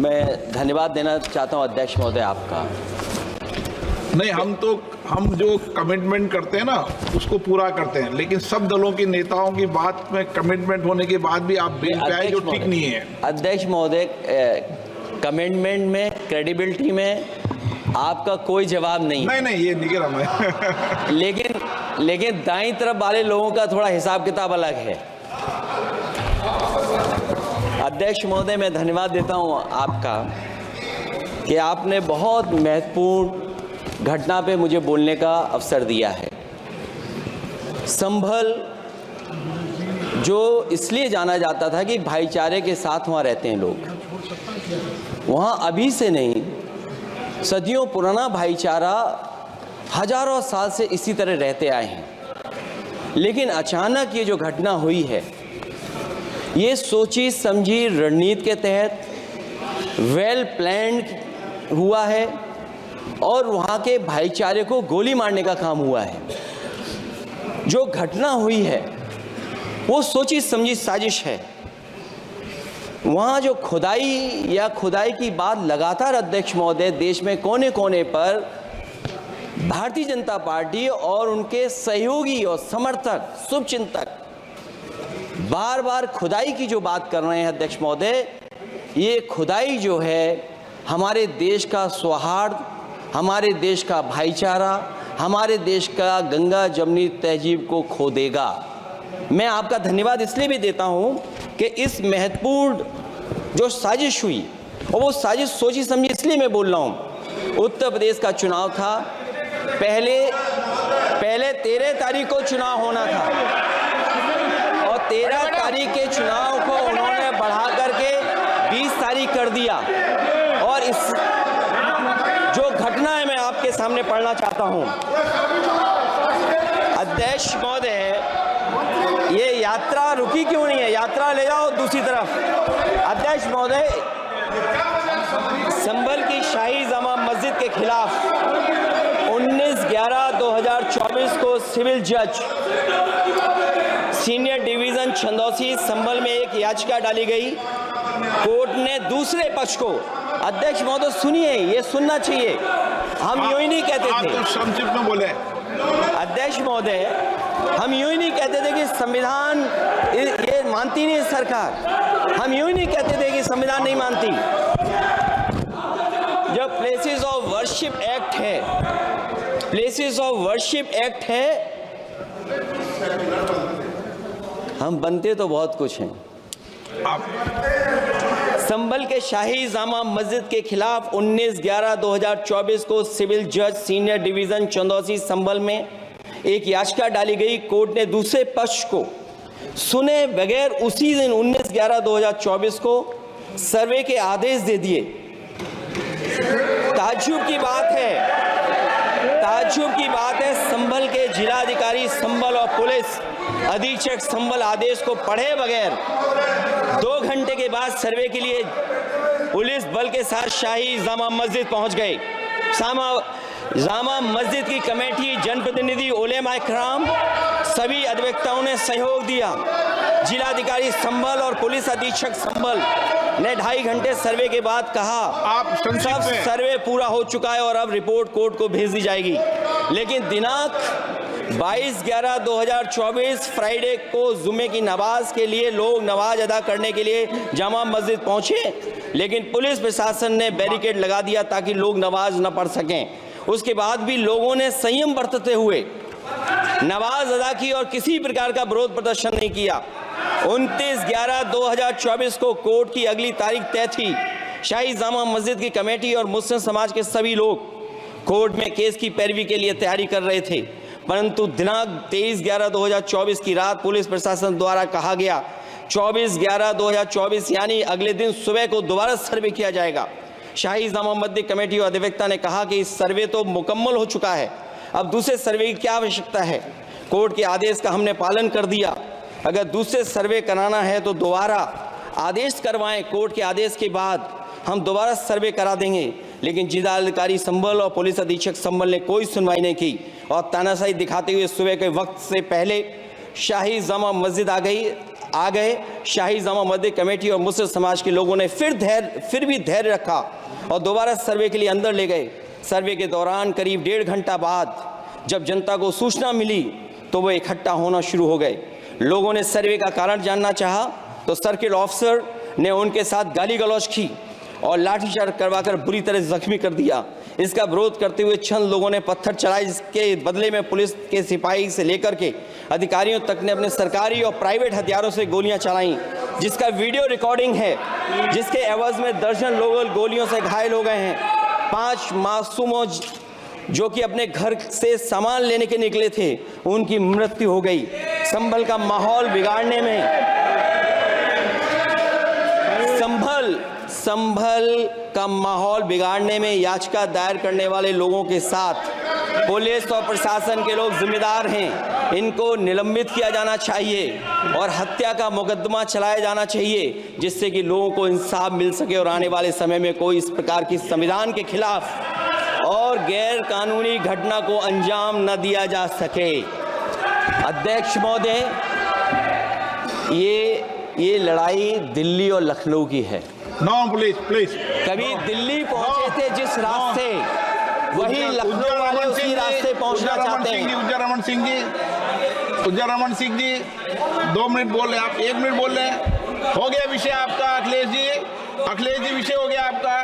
मैं धन्यवाद देना चाहता हूं अध्यक्ष महोदय आपका। नहीं, हम जो कमिटमेंट करते हैं ना उसको पूरा करते हैं, लेकिन सब दलों के नेताओं की बात में कमिटमेंट होने के बाद भी आप बेल पे आए जो ठीक नहीं है। अध्यक्ष महोदय, कमिटमेंट में, क्रेडिबिलिटी में आपका कोई जवाब नहीं। नहीं, ये नहीं कह रहा मैं। लेकिन दाईं तरफ वाले लोगों का थोड़ा हिसाब किताब अलग है। अध्यक्ष महोदय, मैं धन्यवाद देता हूं आपका कि आपने बहुत महत्वपूर्ण घटना पे मुझे बोलने का अवसर दिया है। संभल जो इसलिए जाना जाता था कि भाईचारे के साथ वहाँ रहते हैं लोग, वहाँ अभी से नहीं, सदियों पुराना भाईचारा हजारों साल से इसी तरह रहते आए हैं। लेकिन अचानक ये जो घटना हुई है, ये सोची समझी रणनीति के तहत वेल प्लान्ड हुआ है और वहाँ के भाईचारे को गोली मारने का काम हुआ है। जो घटना हुई है वो सोची समझी साजिश है। वहाँ जो खुदाई की बात लगातार अध्यक्ष महोदय देश में कोने कोने पर भारतीय जनता पार्टी और उनके सहयोगी और समर्थक, शुभचिंतक बार बार खुदाई की जो बात कर रहे हैं अध्यक्ष महोदय, ये खुदाई जो है हमारे देश का सौहार्द, हमारे देश का भाईचारा, हमारे देश का गंगा जमनी तहजीब को खो देगा। मैं आपका धन्यवाद इसलिए भी देता हूं कि इस महत्वपूर्ण जो साजिश हुई, और वो साजिश सोची समझी इसलिए मैं बोल रहा हूं। उत्तर प्रदेश का चुनाव था, पहले 13 तारीख को चुनाव होना था और 13 तारीख के चुनाव को उन्होंने बढ़ा करके 20 तारीख कर दिया। और इस जो घटना है मैं आपके सामने पढ़ना चाहता हूं। अध्यक्ष महोदय, ये यात्रा रुकी क्यों नहीं है? यात्रा ले जाओ दूसरी तरफ। अध्यक्ष महोदय, संभल की शाही जामा मस्जिद के खिलाफ 19/11/2024 को सिविल जज सीनियर डिवीजन छंदौसी संभल में एक याचिका डाली गई। कोर्ट ने दूसरे पक्ष को, अध्यक्ष महोदय सुनिए, ये सुनना चाहिए, हम यूं ही नहीं कहते थे। आप संक्षिप्त में बोले। अध्यक्ष महोदय, हम यूं ही नहीं कहते थे कि संविधान ये मानती नहीं सरकार। हम यूं ही नहीं कहते थे कि संविधान नहीं मानती। जब प्लेसेस ऑफ वर्शिप एक्ट है, प्लेसेस ऑफ वर्शिप एक्ट है, हम बनते तो बहुत कुछ हैं। संभल के शाही जामा मस्जिद के खिलाफ 19/11/2024 को सिविल जज सीनियर डिवीजन चंदौसी संभल में एक याचिका डाली गई। कोर्ट ने दूसरे पक्ष को सुने बगैर उसी दिन 19/11/2024 को सर्वे के आदेश दे दिए। ताज्जुब की बात है, संभल के जिलाधिकारी संभल और पुलिस अधीक्षक संभल आदेश को पढ़े बगैर 2 घंटे के बाद सर्वे के लिए पुलिस बल के साथ शाही जामा मस्जिद पहुंच गए। जामा मस्जिद की कमेटी, जनप्रतिनिधि, उलेमा इकराम, सभी अधिवक्ताओं ने सहयोग दिया। जिलाधिकारी संभल और पुलिस अधीक्षक संभल ने 2.5 घंटे सर्वे के बाद कहा सब सर्वे पूरा हो चुका है और अब रिपोर्ट कोर्ट को भेज दी जाएगी। लेकिन दिनांक 22/11/2024 फ्राइडे को जुमे की नमाज के लिए लोग नमाज अदा करने के लिए जामा मस्जिद पहुंचे, लेकिन पुलिस प्रशासन ने बैरिकेड लगा दिया ताकि लोग नमाज न पढ़ सकें। उसके बाद भी लोगों ने संयम बरतते हुए नमाज अदा की और किसी प्रकार का विरोध प्रदर्शन नहीं किया। 29/11/2024 को कोर्ट की अगली तारीख तय थी। शाही जामा मस्जिद की कमेटी और मुस्लिम समाज के सभी लोग कोर्ट में केस की पैरवी के लिए तैयारी कर रहे थे, परंतु दिनांक 23/11/2024 की रात पुलिस प्रशासन द्वारा कहा गया 24/11/2024 यानी अगले दिन सुबह को दोबारा सर्वे किया जाएगा। शाही जामा मस्जिद कमेटी और अधिवक्ता ने कहा कि इस सर्वे तो मुकम्मल हो चुका है, अब दूसरे सर्वे की क्या आवश्यकता है? कोर्ट के आदेश का हमने पालन कर दिया। अगर दूसरे सर्वे कराना है तो दोबारा आदेश करवाएं, कोर्ट के आदेश के बाद हम दोबारा सर्वे करा देंगे। लेकिन जिलाधिकारी संभल और पुलिस अधीक्षक संभल ने कोई सुनवाई नहीं की और तानाशाही दिखाते हुए सुबह के वक्त से पहले शाही जामा मस्जिद आ गई। आ गए। शाही जामा मस्जिद कमेटी और मुस्लिम समाज के लोगों ने फिर भी धैर्य रखा और दोबारा सर्वे के लिए अंदर ले गए। सर्वे के दौरान करीब 1.5 घंटा बाद जब जनता को सूचना मिली तो वो इकट्ठा होना शुरू हो गए। लोगों ने सर्वे का कारण जानना चाहा तो सर्किल ऑफिसर ने उनके साथ गाली गलौज की और लाठीचार्ज करवाकर बुरी तरह जख्मी कर दिया। इसका विरोध करते हुए चंद लोगों ने पत्थर चलाए, जिसके बदले में पुलिस के सिपाही से लेकर के अधिकारियों तक ने अपने सरकारी और प्राइवेट हथियारों से गोलियां चलाईं, जिसका वीडियो रिकॉर्डिंग है, जिसके एवज में दर्जन लोग गोलियों से घायल हो गए हैं। 5 मासूमों जो कि अपने घर से सामान लेने के निकले थे, उनकी मृत्यु हो गई। संभल का माहौल बिगाड़ने में संभल का माहौल बिगाड़ने में याचिका दायर करने वाले लोगों के साथ पुलिस और प्रशासन के लोग जिम्मेदार हैं। इनको निलंबित किया जाना चाहिए और हत्या का मुकदमा चलाया जाना चाहिए, जिससे कि लोगों को इंसाफ मिल सके और आने वाले समय में कोई इस प्रकार की संविधान के खिलाफ और गैर कानूनी घटना को अंजाम न दिया जा सके। अध्यक्ष महोदय, ये लड़ाई दिल्ली और लखनऊ की है। नो प्लीज कभी दिल्ली पहुंचे थे जिस रास्ते, वही लखनऊ वाले उसी रास्ते पहुंचना चाहते हैं। उज्जर रमन सिंह जी 2 मिनट बोल रहे हैं, आप 1 मिनट बोल रहे हैं। हो गया विषय आपका अखिलेश जी विषय हो गया आपका।